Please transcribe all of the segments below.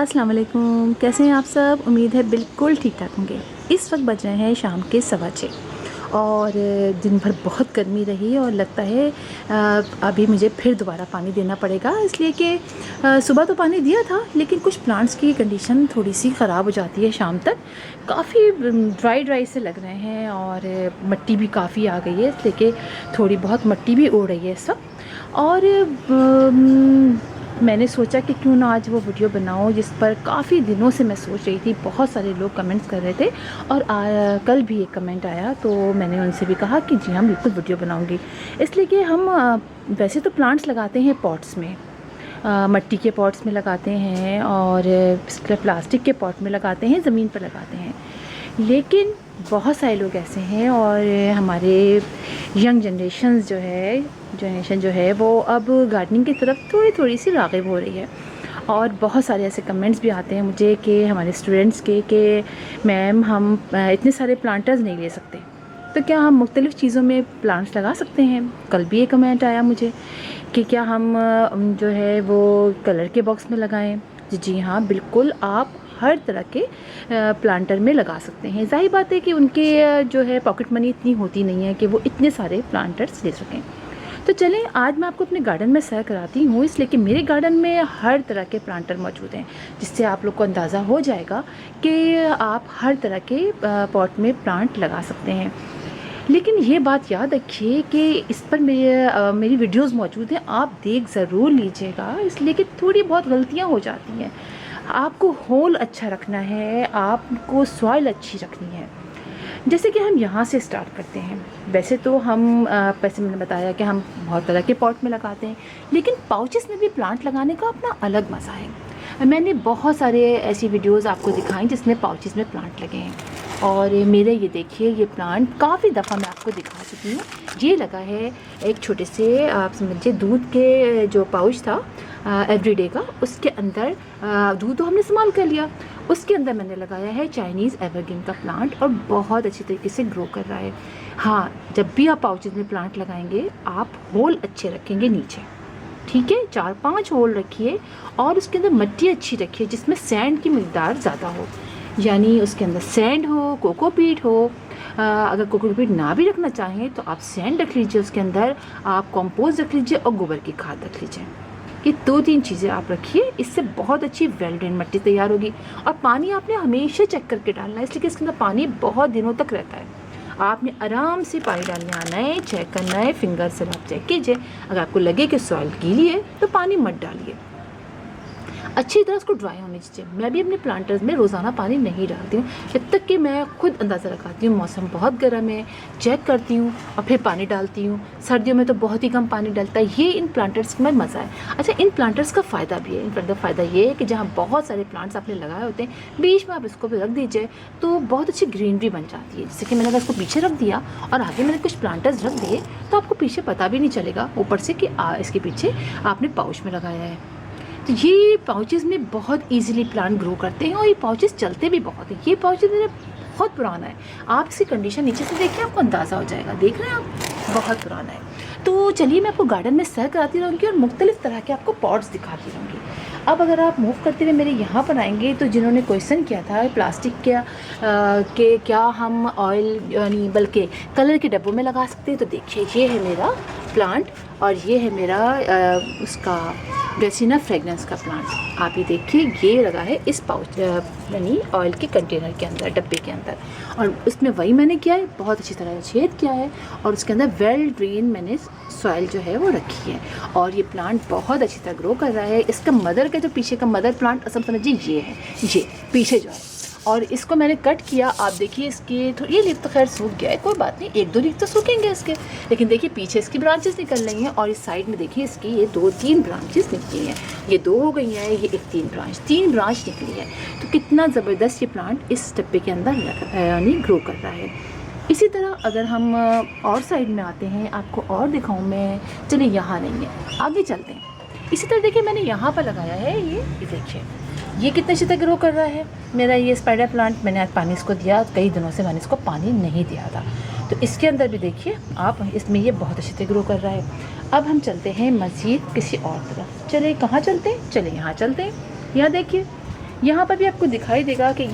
अस्सलाम वालेकुम, कैसे हैं आप सब। उम्मीद है बिल्कुल ठीक ठाक होंगे। इस वक्त बज रहे हैं शाम के 6:15 और दिन भर बहुत गर्मी रही और लगता है अभी मुझे फिर दोबारा पानी देना पड़ेगा, इसलिए कि सुबह तो पानी दिया था लेकिन कुछ प्लांट्स की कंडीशन थोड़ी सी ख़राब हो जाती है शाम तक। काफ़ी ड्राई से लग रहे हैं और मिट्टी भी काफ़ी आ गई है, इसलिए कि थोड़ी बहुत मिट्टी भी उड़ रही है सब। और मैंने सोचा कि क्यों ना आज वो वीडियो बनाऊं जिस पर काफ़ी दिनों से मैं सोच रही थी। बहुत सारे लोग कमेंट्स कर रहे थे और कल भी एक कमेंट आया तो मैंने उनसे भी कहा कि जी हाँ बिल्कुल वीडियो बनाऊंगी। इसलिए कि हम वैसे तो प्लांट्स लगाते हैं पॉट्स में, मिट्टी के पॉट्स में लगाते हैं और प्लास्टिक के पॉट में लगाते हैं, ज़मीन पर लगाते हैं। लेकिन बहुत सारे लोग ऐसे हैं और हमारे यंग जनरेशन जो है वो अब गार्डनिंग की तरफ थोड़ी सी राग़िब हो रही है। और बहुत सारे ऐसे कमेंट्स भी आते हैं मुझे कि हमारे स्टूडेंट्स के कि मैम हम इतने सारे प्लांटर्स नहीं ले सकते, तो क्या हम मुख्तलिफ़ चीज़ों में प्लांट्स लगा सकते हैं। कल भी एक कमेंट आया मुझे कि क्या हम जो है वो कलर के बॉक्स में लगाएं। जी हाँ बिल्कुल, आप हर तरह के प्लांटर में लगा सकते हैं। ज़ाहिर बात है कि उनके जो है पॉकेट मनी इतनी होती नहीं है कि वो इतने सारे प्लांटर्स ले सकें। तो चलें आज मैं आपको अपने गार्डन में सैर कराती हूँ, इसलिए कि मेरे गार्डन में हर तरह के प्लांटर मौजूद हैं, जिससे आप लोग को अंदाज़ा हो जाएगा कि आप हर तरह के पॉट में प्लांट लगा सकते हैं। लेकिन ये बात याद रखिए कि इस पर मेरी वीडियोस मौजूद हैं, आप देख ज़रूर लीजिएगा, इसलिए कि थोड़ी बहुत गलतियाँ हो जाती हैं। आपको होल अच्छा रखना है, आपको सॉइल अच्छी रखनी है। जैसे कि हम यहाँ से स्टार्ट करते हैं। वैसे तो हम वैसे मैंने बताया कि हम बहुत तरह के पॉट में लगाते हैं, लेकिन पाउचेस में भी प्लांट लगाने का अपना अलग मज़ा है। मैंने बहुत सारे ऐसी वीडियोस आपको दिखाई जिसमें पाउचेस में प्लांट लगे हैं और मेरे ये देखिए ये प्लांट काफ़ी दफ़ा मैं आपको दिखा चुकी हूँ। ये लगा है एक छोटे से आप समझिए दूध के जो पाउच था एवरीडे का, उसके अंदर दूध तो हमने इस्तेमाल कर लिया, उसके अंदर मैंने लगाया है चाइनीज़ एवरग्रीन का प्लांट और बहुत अच्छी तरीके से ग्रो कर रहा है। हाँ, जब भी आप पाउचेस में प्लांट लगाएंगे आप होल अच्छे रखेंगे नीचे, ठीक है, 4-5 होल रखिए और उसके अंदर मिट्टी अच्छी रखिए जिसमें सैंड की मिकदार ज़्यादा हो, यानी उसके अंदर सैंड हो, कोकोपीट हो। अगर कोकोपीट ना भी रखना चाहें तो आप सैंड रख लीजिए, उसके अंदर आप कंपोस्ट रख लीजिए और गोबर की खाद रख लीजिए। ये 2-3 चीज़ें आप रखिए, इससे बहुत अच्छी वेल ड्रेन मिट्टी तैयार होगी। और पानी आपने हमेशा चेक करके डालना है, इसलिए कि इसके अंदर पानी बहुत दिनों तक रहता है। आपने आराम से पानी डालने आना है, चेक करना है, फिंगर से आप चेक कीजिए। अगर आपको लगे कि सॉइल गीली है तो पानी मत डालिए, अच्छी तरह उसको ड्राई होने दीजिए। मैं भी अपने प्लांटर्स में रोज़ाना पानी नहीं डालती हूँ, जब तक कि मैं खुद अंदाज़ा लगाती हूँ मौसम बहुत गर्म है, चेक करती हूँ और फिर पानी डालती हूँ। सर्दियों में तो बहुत ही कम पानी डलता है। ये इन प्लांटर्स में मज़ा है। अच्छा, इन प्लांटर्स का फ़ायदा भी है। इन प्लांटर का फ़ायदा ये है कि जहाँ बहुत सारे प्लांट्स आपने लगाए होते हैं, बीच में आप इसको भी रख दीजिए तो बहुत अच्छी ग्रीनरी बन जाती है। जैसे कि मैंने अगर इसको पीछे रख दिया और आगे मैंने कुछ प्लांटर्स रख दिए तो आपको पीछे पता भी नहीं चलेगा ऊपर से कि इसके पीछे आपने पाउच में लगाया है। तो ये पाउचेस में बहुत इजीली प्लांट ग्रो करते हैं और ये पाउचेस चलते भी बहुत हैं। ये पाउचेस मेरा बहुत पुराना है, आप इसकी कंडीशन नीचे से देखिए, आपको अंदाज़ा हो जाएगा। देख रहे हैं आप, बहुत पुराना है। तो चलिए मैं आपको गार्डन में सैर कराती रहूँगी और मुख्तलिफ़ तरह के आपको पॉट्स दिखाती रहूँगी। अब अगर आप मूव करते हुए मेरे यहाँ पर आएंगे तो जिन्होंने क्वेश्चन किया था प्लास्टिक के क्या हम ऑयल यानी बल्कि कलर के डब्बों में लगा सकते हैं, तो देखिए ये है मेरा प्लांट और ये है मेरा उसका ड्रेसिना फ्रेगनेंस का प्लांट। आप ये देखिए ये लगा है इस पाउच यानी ऑयल के कंटेनर के अंदर, डब्बे के अंदर, और उसमें वही मैंने किया है, बहुत अच्छी तरह छेद किया है और उसके अंदर वेल ड्रेन मैंने सॉइल जो है वो रखी है और ये प्लांट बहुत अच्छी तरह ग्रो कर रहा है। इसका मदर का जो पीछे का मदर प्लांट असल समझिए ये है, ये पीछे जो है, और इसको मैंने कट किया। आप देखिए इसके ये लीफ तो खैर सूख गया है, कोई बात नहीं, 1-2 लीफ तो सूखेंगे इसके, लेकिन देखिए पीछे इसकी ब्रांचेस निकल रही हैं और इस साइड में देखिए इसकी ये 2-3 ब्रांचेस निकली हैं। ये 2 हो गई हैं, ये एक 3 ब्रांच निकली है। तो कितना ज़बरदस्त ये प्लांट इस डब्बे के अंदर यानी ग्रो कर रहा है। इसी तरह अगर हम और साइड में आते हैं, आपको और दिखाऊँ मैं, चलिए यहाँ नहीं है, आगे चलते हैं। इसी तरह देखिए मैंने यहाँ पर लगाया है, ये देखिए ये कितने अच्छे से ग्रो कर रहा है मेरा ये स्पाइडर प्लांट। मैंने आज पानी इसको दिया, कई दिनों से मैंने इसको पानी नहीं दिया था, तो इसके अंदर भी देखिए आप, इसमें ये बहुत अच्छे से ग्रो कर रहा है। अब हम चलते हैं मज़ीद किसी और तरफ। चले कहाँ चलते हैं, चले यहाँ चलते हैं। यहाँ देखिए यहाँ पर भी आपको दिखाई देगा कि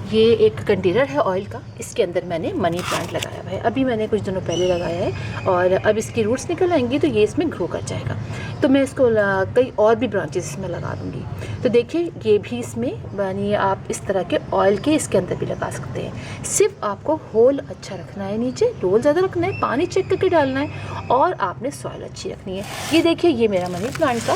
ये एक कंटेनर है ऑयल का, इसके अंदर मैंने मनी प्लांट लगाया हुआ है। अभी मैंने कुछ दिनों पहले लगाया है और अब इसकी रूट्स निकल आएंगी तो ये इसमें ग्रो कर जाएगा। तो मैं इसको कई और भी ब्रांचेस इसमें लगा दूँगी। तो देखिए ये भी इसमें यानी आप इस तरह के ऑयल के इसके अंदर भी लगा सकते हैं। सिर्फ आपको होल अच्छा रखना है, नीचे रोल ज़्यादा रखना है, पानी चेक करके डालना है और आपने सॉइल अच्छी रखनी है। ये देखिए ये मेरा मनी प्लांट का,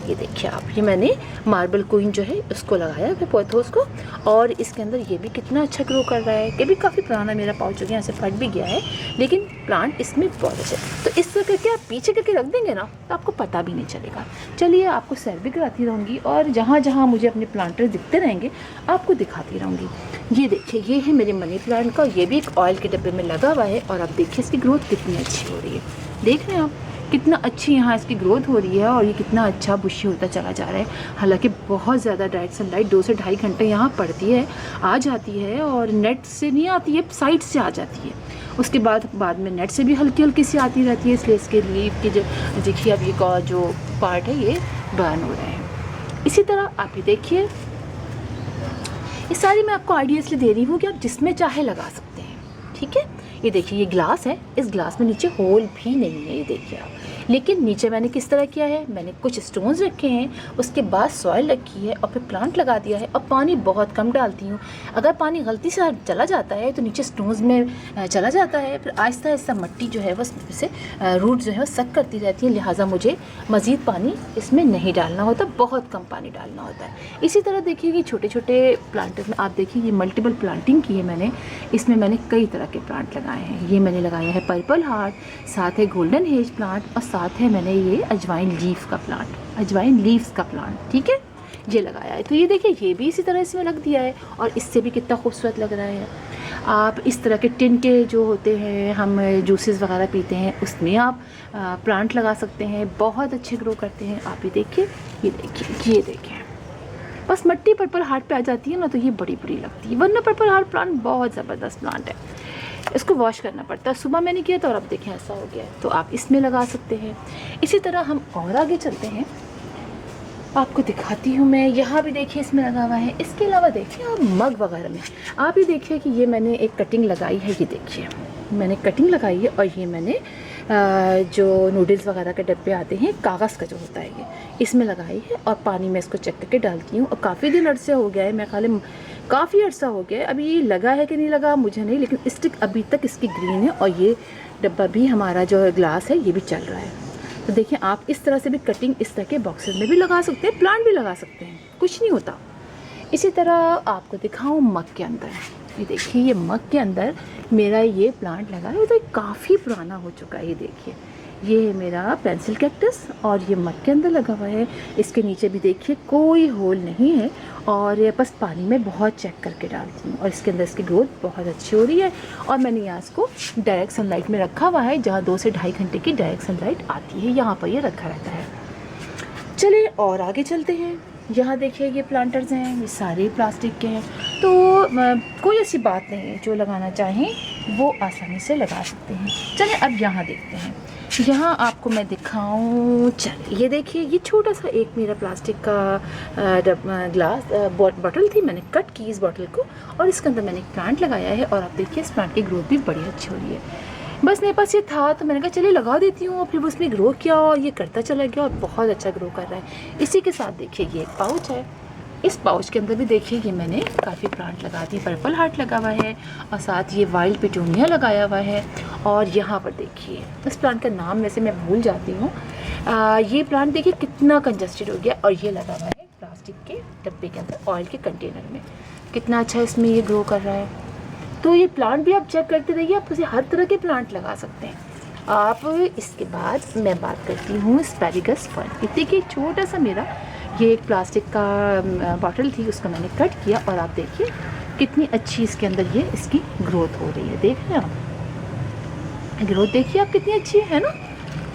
ये देखिए आप, ये मैंने मार्बल क्वीन जो है उसको लगाया है पोथोस को, और इसके अंदर ये भी कितना अच्छा ग्रो कर रहा है। ये भी काफ़ी पुराना मेरा पाउच हो गया, यहाँ से फट भी गया है, लेकिन प्लांट इसमें बहुत अच्छा है। तो इस तरह करके आप पीछे करके रख देंगे ना तो आपको पता भी नहीं चलेगा। चलिए आपको सैर भी कराती रहूँगी और जहाँ जहाँ मुझे अपने प्लांटर दिखते रहेंगे आपको दिखाती रहूँगी। ये देखिए ये है मेरे मनी प्लांट का, ये भी एक ऑयल के डब्बे में लगा हुआ है और आप देखिए इसकी ग्रोथ कितनी अच्छी हो रही है। देख रहे हैं आप कितना अच्छी यहाँ इसकी ग्रोथ हो रही है और ये कितना अच्छा बुशी होता चला जा रहा है। हालांकि बहुत ज़्यादा डायरेक्ट सनलाइट 2 से ढाई घंटे यहाँ पड़ती है, आ जाती है और नेट से नहीं आती है, साइड से आ जाती है। उसके बाद में नेट से भी हल्की हल्की सी आती रहती है, इसलिए इसके लीफ की जो देखिए अब ये जो पार्ट है ये बर्न हो रहे हैं। इसी तरह आप ये देखिए, ये सारी मैं आपको आइडिया इसलिए दे रही हूँ कि आप जिसमें चाहे लगा सकते हैं, ठीक है। ये देखिए ये ग्लास है, इस ग्लास में नीचे होल भी नहीं है, ये देखिए आप। लेकिन नीचे मैंने किस तरह किया है, मैंने कुछ स्टोन्स रखे हैं, उसके बाद सॉइल रखी है और फिर प्लांट लगा दिया है। और पानी बहुत कम डालती हूँ, अगर पानी गलती से चला जाता है तो नीचे स्टोन्स में चला जाता है, फिर आहिस्ता आहिस्ता मिट्टी जो है वो से रूट जो है वो सक करती रहती है, लिहाजा मुझे मज़ीद पानी इसमें नहीं डालना होता, बहुत कम पानी डालना होता है। इसी तरह देखिए कि छोटे छोटे प्लांट में आप देखिए ये मल्टीपल प्लांटिंग की है मैंने, इसमें मैंने कई तरह के प्लांट लगाए हैं। ये मैंने लगाया है पर्पल हार्ट, साथ है गोल्डन हेज प्लांट और साथ है मैंने ये अजवाइन लीव्स का प्लांट, ठीक है, ये लगाया है। तो ये देखिए ये भी इसी तरह इसमें लग दिया है और इससे भी कितना खूबसूरत लग रहा है। आप इस तरह के टिन के जो होते हैं हम जूसेस वगैरह पीते हैं उसमें आप प्लांट लगा सकते हैं, बहुत अच्छे ग्रो करते हैं। आप ये देखिए, ये देखिए बस मिट्टी पर्पल हार्ट पे आ जाती है ना तो ये बड़ी बुरी लगती है, वरना पर्पल हार्ट प्लांट बहुत ज़बरदस्त प्लांट है। इसको वॉश करना पड़ता है, सुबह मैंने किया था और अब देखें ऐसा हो गया है। तो आप इसमें लगा सकते हैं। इसी तरह हम और आगे चलते हैं, आपको दिखाती हूँ मैं। यहाँ भी देखिए इसमें लगा हुआ है। इसके अलावा देखिए आप मग वगैरह में आप ये देखिए कि ये मैंने एक कटिंग लगाई है, ये देखिए मैंने कटिंग लगाई है और ये मैंने जो नूडल्स वगैरह के डब्बे आते हैं कागज़ का जो होता है ये इसमें लगाई है और पानी में इसको चेक करके डालती हूँ। और काफ़ी दिन अरसे हो गया है, मैं खाली काफ़ी अर्सा हो गया है, अभी ये लगा है कि नहीं लगा मुझे नहीं, लेकिन स्टिक अभी तक इसकी ग्रीन है और ये डब्बा भी हमारा जो ग्लास है ये भी चल रहा है। तो देखिए आप इस तरह से भी कटिंग इस तरह के बॉक्सेस में भी लगा सकते हैं, प्लांट भी लगा सकते हैं, कुछ नहीं होता। इसी तरह आपको दिखाऊँ मग के अंदर, ये देखिए ये मग के अंदर मेरा ये प्लांट लगा है, तो काफ़ी पुराना हो चुका है। ये देखिए ये है मेरा पेंसिल कैक्टस और ये मग के अंदर लगा हुआ है। इसके नीचे भी देखिए कोई होल नहीं है और ये बस पानी में बहुत चेक करके डालती हूँ और इसके अंदर इसकी ग्रोथ बहुत अच्छी हो रही है। और मैंने यहाँ इसको डायरेक्ट सनलाइट में रखा हुआ है, जहाँ 2 से ढाई घंटे की डायरेक्ट सनलाइट आती है, यहाँ पर ये रखा रहता है। चलिए और आगे चलते हैं। यहाँ देखिए ये प्लांटर्स हैं, ये सारे प्लास्टिक के हैं, तो कोई ऐसी बात नहीं है, जो लगाना चाहें वो आसानी से लगा सकते हैं। चलिए अब यहाँ देखते हैं, यहाँ आपको मैं दिखाऊं। चलिए ये देखिए ये छोटा सा एक मेरा प्लास्टिक का ग्लास बॉटल थी, मैंने कट की इस बॉटल को और इसके अंदर मैंने एक प्लांट लगाया है और आप देखिए इस प्लांट की ग्रोथ भी बड़ी अच्छी हो रही है। बस मेरे पास ये था तो मैंने कहा चलिए लगा देती हूँ, और फिर उसमें ग्रो किया और ये करता चला गया और बहुत अच्छा ग्रो कर रहा है। इसी के साथ देखिए ये एक पाउच है, इस पाउच के अंदर भी देखिए ये मैंने काफ़ी प्लांट लगा दी, पर्पल हार्ट लगा हुआ है और साथ ये वाइल्ड पिटूनिया लगाया हुआ है। और यहाँ पर देखिए इस प्लांट का नाम वैसे मैं भूल जाती हूँ, ये प्लांट देखिए कितना कंजस्टेड हो गया और ये लगा हुआ है प्लास्टिक के डब्बे के अंदर ऑयल के कंटेनर में, कितना अच्छा इसमें ये ग्रो कर रहा है। तो ये प्लांट भी आप चेक करते रहिए, आप उसे हर तरह के प्लांट लगा सकते हैं आप। इसके बाद मैं बात करती हूँ एस्पैरागस फर्न। देखिए छोटा सा मेरा ये एक प्लास्टिक का बॉटल थी, उसको मैंने कट किया और आप देखिए कितनी अच्छी इसके अंदर ये इसकी ग्रोथ हो रही है। देख रहे हैं आप ग्रोथ, देखिए आप कितनी अच्छी है ना।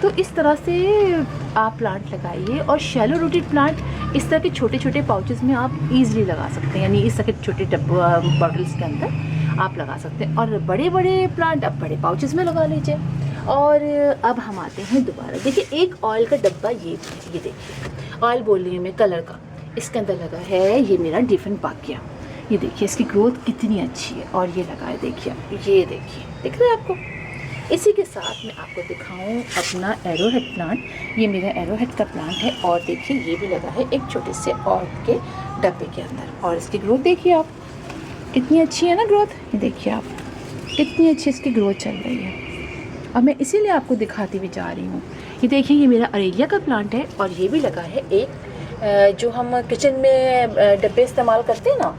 तो इस तरह से आप प्लांट लगाइए और शैलो रूटेड प्लांट इस तरह के छोटे छोटे पाउचेस में आप इजीली लगा सकते हैं, यानी इस तरह के छोटे बॉटल्स के अंदर आप लगा सकते हैं। और बड़े बड़े प्लांट आप बड़े पाउचेस में लगा लीजिए। और अब हम आते हैं दोबारा, देखिए एक ऑयल का डब्बा ये देखिए, ऑयल बोल रही हूँ मैं, कलर का, इसके अंदर लगा है ये मेरा डिफरेंट पाकिया। ये देखिए इसकी ग्रोथ कितनी अच्छी है। और ये लगा है देखिए, ये देखिए, दिख रहा है आपको। इसी के साथ मैं आपको दिखाऊं अपना एरोहेड प्लांट। ये मेरा एरोहेड का प्लांट है और देखिए ये भी लगा है एक छोटे से ऑर्ड के डब्बे के अंदर। और इसकी ग्रोथ देखिए आप, कितनी अच्छी है ना ग्रोथ। ये देखिए आप, कितनी अच्छी इसकी ग्रोथ चल रही है। अब मैं इसीलिए आपको दिखाती हुई जा रही हूँ। ये देखिए ये मेरा अरेलिया का प्लांट है और ये भी लगा है एक जो हम किचन में डब्बे इस्तेमाल करते हैं ना,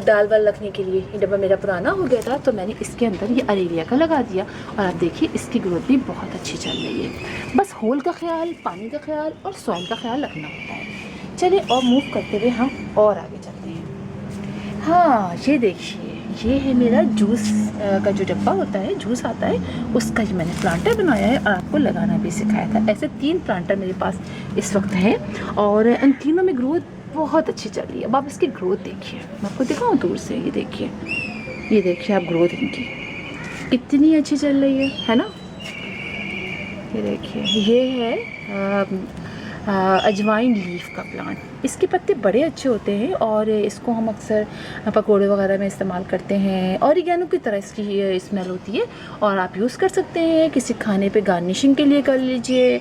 दाल वाल रखने के लिए। ये डब्बा मेरा पुराना हो गया था तो मैंने इसके अंदर ये अरेलिया का लगा दिया। और आप देखिए इसकी ग्रोथ भी बहुत अच्छी चल रही है। बस होल का ख्याल, पानी का ख्याल और सॉइल का ख्याल रखना होता है। चलिए और मूव करते हुए हम और आगे चलते हैं। हाँ ये देखिए, ये है मेरा जूस का जो डब्बा होता है, जूस आता है, उसका जो मैंने प्लांटर बनाया है और आपको लगाना भी सिखाया था। ऐसे 3 प्लांटर मेरे पास इस वक्त हैं और इन तीनों में ग्रोथ बहुत अच्छी चल रही है। अब आप इसकी ग्रोथ देखिए, मैं आपको दिखाऊं दूर से। ये देखिए आप ग्रोथ इनकी कितनी अच्छी चल रही है ना। ये देखिए ये है अजवाइन लीफ का प्लांट। इसके पत्ते बड़े अच्छे होते हैं और इसको हम अक्सर पकोड़े वगैरह में इस्तेमाल करते हैं। ऑरिगेनो की तरह इसकी स्मेल होती है और आप यूज़ कर सकते हैं। किसी खाने पे गार्निशिंग के लिए कर लीजिए,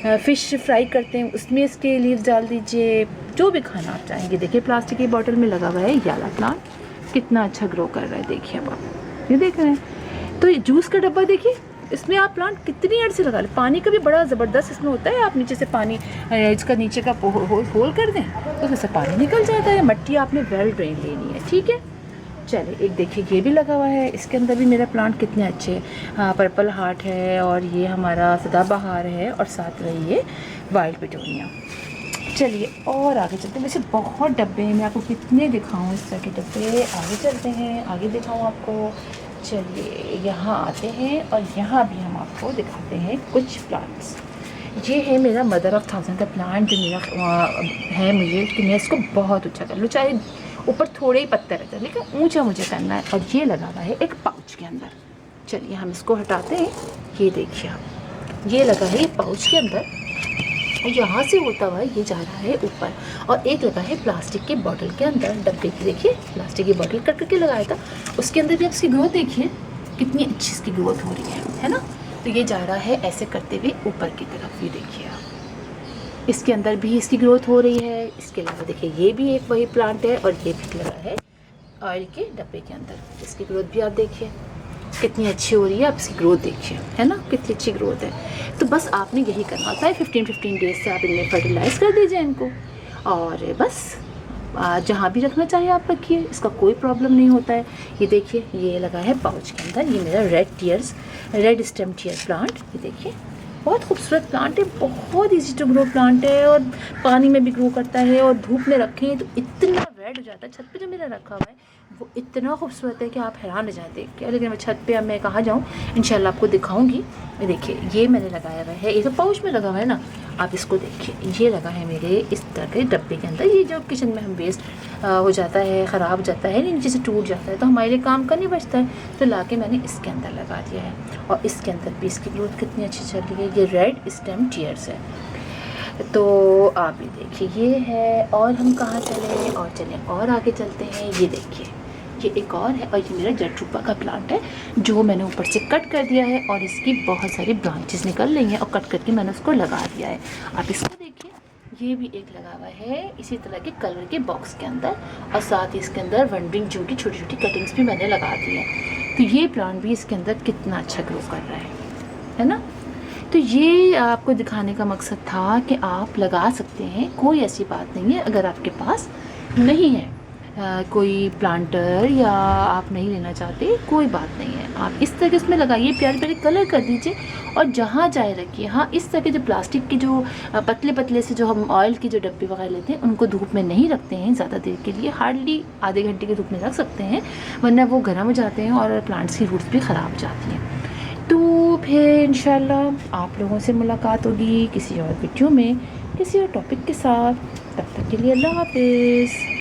फ़िश फ्राई करते हैं उसमें इसके लीव्स डाल दीजिए, जो भी खाना आप चाहेंगे। देखिए प्लास्टिक की बॉटल में लगा हुआ है ये वाला प्लांट, कितना अच्छा ग्रो कर रहा है। देखिए अब आप ये देख रहे हैं। तो ये जूस का डब्बा देखिए, इसमें आप प्लांट कितनी अर्थ से लगा लें। पानी का भी बड़ा ज़बरदस्त इसमें होता है। आप नीचे से पानी इसका नीचे का होल कर दें तो उसमें से पानी निकल जाता है। मट्टी आपने वेल ड्रेन लेनी है, ठीक है। चलिए एक देखिए ये भी लगा हुआ है, इसके अंदर भी मेरा प्लांट कितने अच्छे पर्पल हार्ट है और ये हमारा सदाबहार है और साथ में ये वाइल्ड पिटोनिया। चलिए और आगे चलते हैं। वैसे बहुत डब्बे हैं, मैं आपको कितने दिखाऊं इस तरह के डब्बे। आगे चलते हैं, आगे दिखाऊं आपको। चलिए यहाँ आते हैं और यहाँ भी हम आपको दिखाते हैं कुछ प्लांट्स। ये है मेरा मदर ऑफ थाउजेंड का प्लांट जो मेरा है, मुझे कि मैं इसको बहुत ऊंचा कर लूँ, चाहे ऊपर थोड़े ही पत्ते रहते हैं लेकिन ऊंचा मुझे करना है। और ये लगा हुआ है एक पाउच के अंदर। चलिए हम इसको हटाते हैं। ये देखिए आप, ये लगा है पाउच के अंदर और यहाँ से होता हुआ ये जा रहा है ऊपर। और एक लगा है प्लास्टिक के बॉटल के अंदर, डब्बे की देखिए प्लास्टिक की बॉटल कट करके लगाया था, उसके अंदर भी आप इसकी ग्रोथ देखिए कितनी अच्छी इसकी ग्रोथ हो रही है ना। तो ये जा रहा है ऐसे करते हुए ऊपर की तरफ। ये देखिए आप, इसके अंदर भी इसकी ग्रोथ हो रही है। इसके अलावा देखिए ये भी एक वही प्लांट है और ये भी लगा है ऑयल के डब्बे के अंदर। इसकी ग्रोथ भी आप देखिए कितनी अच्छी हो रही है। आप इसकी ग्रोथ देखिए, है ना, कितनी अच्छी ग्रोथ है। तो बस आपने यही करना होता है, 15-15 डेज से आप इनमें फर्टिलाइज़ कर दीजिए इनको और बस जहाँ भी रखना चाहिए आप रखिए, इसका कोई प्रॉब्लम नहीं होता है। ये देखिए ये लगा है पाउच के अंदर, ये मेरा रेड स्टेम टियर प्लांट। ये देखिए बहुत खूबसूरत प्लांट है, बहुत ईजी टू ग्रो प्लांट है और पानी में भी ग्रो करता है और धूप में रखें तो इतना रेड हो जाता है। छत पे जो मेरा रखा हुआ है वो इतना खूबसूरत है कि आप हैरान हो जाते हैं क्या। लेकिन मैं छत पे अब मैं कहाँ जाऊँ, इंशाल्लाह आपको दिखाऊंगी। देखिए ये मैंने लगाया हुआ है, ये तो पाउच में लगा हुआ है ना, आप इसको देखिए। ये लगा है मेरे इस तरह के डब्बे के अंदर। ये जो किचन में हम वेस्ट हो जाता है, ख़राब हो जाता है, नीचे से टूट जाता है तो हमारे लिए काम का नहीं बचता है, तो ला के मैंने इसके अंदर लगा दिया है। और इसके अंदर भी इसकी ग्रोथ कितनी अच्छी चल रही है। ये रेड स्टेम टियर्स है। तो आप ये देखिए ये है। और हम कहाँ चले, और चलें और आगे चलते हैं। ये देखिए ये एक और है और ये मेरा जट्रूपा का प्लांट है जो मैंने ऊपर से कट कर दिया है और इसकी बहुत सारी ब्रांचेस निकल रही हैं और कट करके मैंने उसको लगा दिया है। आप इसको देखिए, ये भी एक लगा हुआ है इसी तरह के कलर के बॉक्स के अंदर और साथ ही इसके अंदर वनड्रिंग जू की छोटी छोटी कटिंग्स भी मैंने लगा दी है। तो ये प्लांट भी इसके अंदर कितना अच्छा ग्रो कर रहा है ना। तो ये आपको दिखाने का मकसद था कि आप लगा सकते हैं, कोई ऐसी बात नहीं है। अगर आपके पास नहीं है कोई प्लांटर या आप नहीं लेना चाहते, कोई बात नहीं है, आप इस तरह के उसमें लगाइए, प्यारे प्यारे कलर कर दीजिए और जहाँ जाए रखिए। हाँ इस तरह के जो प्लास्टिक के जो पतले पतले से जो हम ऑयल के जो डब्बे वगैरह लेते हैं उनको धूप में नहीं रखते हैं ज़्यादा देर के लिए, हार्डली आधे घंटे के धूप में रख सकते हैं, वरना वो गर्म हो जाते हैं और प्लांट्स की रूट्स भी ख़राब हो जाती हैं। तो फिर इंशाल्लाह आप लोगों से मुलाकात होगी किसी और वीडियो में किसी और टॉपिक के साथ। तब तक के लिए अल्लाह हाफिज़।